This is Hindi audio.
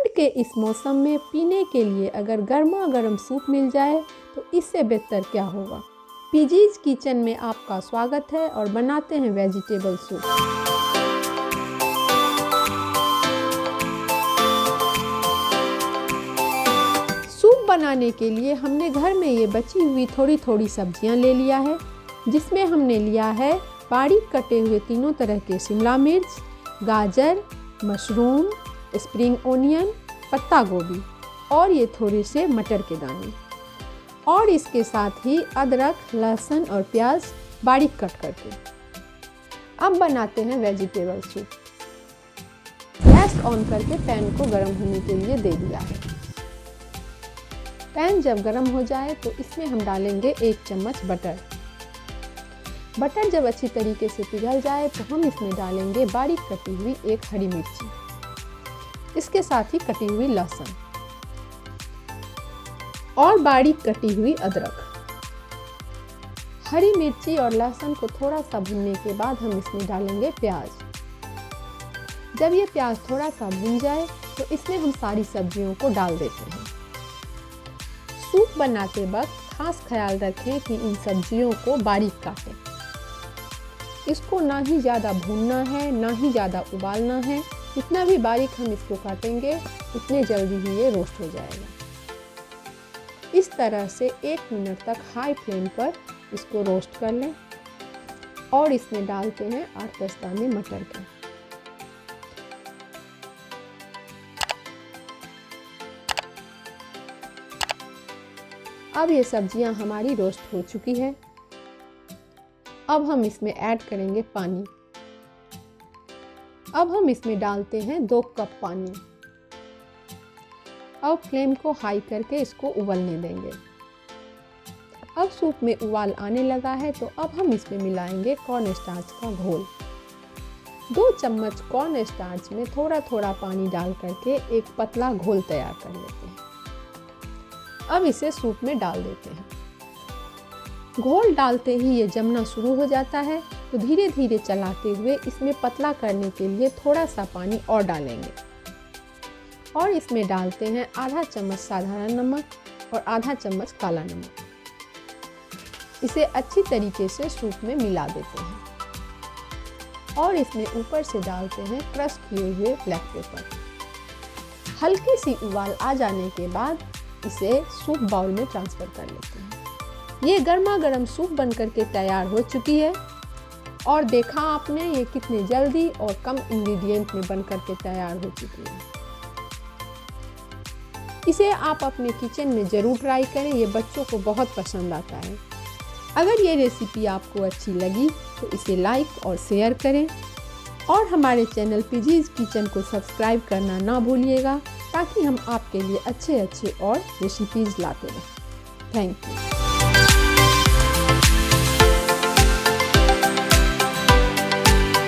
ठंड के इस मौसम में पीने के लिए अगर गर्मा गर्म सूप मिल जाए तो इससे बेहतर क्या होगा। पीजीज किचन में आपका स्वागत है और बनाते हैं वेजिटेबल सूप। सूप बनाने के लिए हमने घर में ये बची हुई थोड़ी थोड़ी सब्जियां ले लिया है, जिसमें हमने लिया है बारीक कटे हुए तीनों तरह के शिमला मिर्च, गाजर, मशरूम, स्प्रिंग ओनियन, पत्ता गोभी और ये थोड़े से मटर के दाने और इसके साथ ही अदरक, लहसुन और प्याज बारीक कट करके। अब बनाते हैं वेजिटेबल सूप। गैस ऑन करके पैन को गर्म होने के लिए दे दिया है। पैन जब गर्म हो जाए तो इसमें हम डालेंगे 1 चम्मच बटर। बटर जब अच्छी तरीके से पिघल जाए तो हम इसमें डालेंगे बारीक कटी हुई 1 हरी मिर्ची, इसके साथ ही कटी हुई लहसुन और बारीक कटी हुई अदरक। हरी मिर्ची और लहसुन को थोड़ा सा भूनने के बाद हम इसमें डालेंगे प्याज। जब ये प्याज थोड़ा सा भून जाए तो इसमें हम सारी सब्जियों को डाल देते हैं। सूप बनाते वक्त खास ख्याल रखें कि इन सब्जियों को बारीक काटें। इसको ना ही ज़्यादा भूनना है ना ही ज़्यादा उबालना है। जितना भी बारीक हम इसको काटेंगे उतने जल्दी ही ये रोस्ट हो जाएगा। इस तरह से 1 मिनट तक हाई फ्लेम पर इसको रोस्ट कर लें और इसमें डालते हैं 8-10 दाने मटर के। अब ये सब्जियां हमारी रोस्ट हो चुकी है। अब हम इसमें ऐड करेंगे पानी। अब हम इसमें डालते हैं 2 कप पानी। अब फ्लेम को हाई करके इसको उबलने देंगे। अब सूप में उबाल आने लगा है तो अब हम इसमें मिलाएंगे कॉर्न स्टार्च का घोल। 2 चम्मच कॉर्न स्टार्च में थोड़ा थोड़ा पानी डाल करके एक पतला घोल तैयार कर लेते हैं। अब इसे सूप में डाल देते हैं। घोल डालते ही ये जमना शुरू हो जाता है तो धीरे धीरे चलाते हुए इसमें पतला करने के लिए थोड़ा सा पानी और डालेंगे और इसमें डालते हैं आधा चम्मच साधारण नमक और आधा चम्मच काला नमक। इसे अच्छी तरीके से सूप में मिला देते हैं और इसमें ऊपर से डालते हैं क्रश किए हुए ब्लैक पेपर। हल्की सी उबाल आ जाने के बाद इसे सूप बाउल में ट्रांसफ़र कर लेते हैं। ये गर्मा गर्म सूप बनकर के तैयार हो चुकी है और देखा आपने ये कितने जल्दी और कम इंग्रेडिएंट में बनकर के तैयार हो चुकी है। इसे आप अपने किचन में ज़रूर ट्राई करें, ये बच्चों को बहुत पसंद आता है। अगर ये रेसिपी आपको अच्छी लगी तो इसे लाइक और शेयर करें और हमारे चैनल पीजीज किचन को सब्सक्राइब करना ना भूलिएगा ताकि हम आपके लिए अच्छे और रेसिपीज़ लाते रहें। Thank you.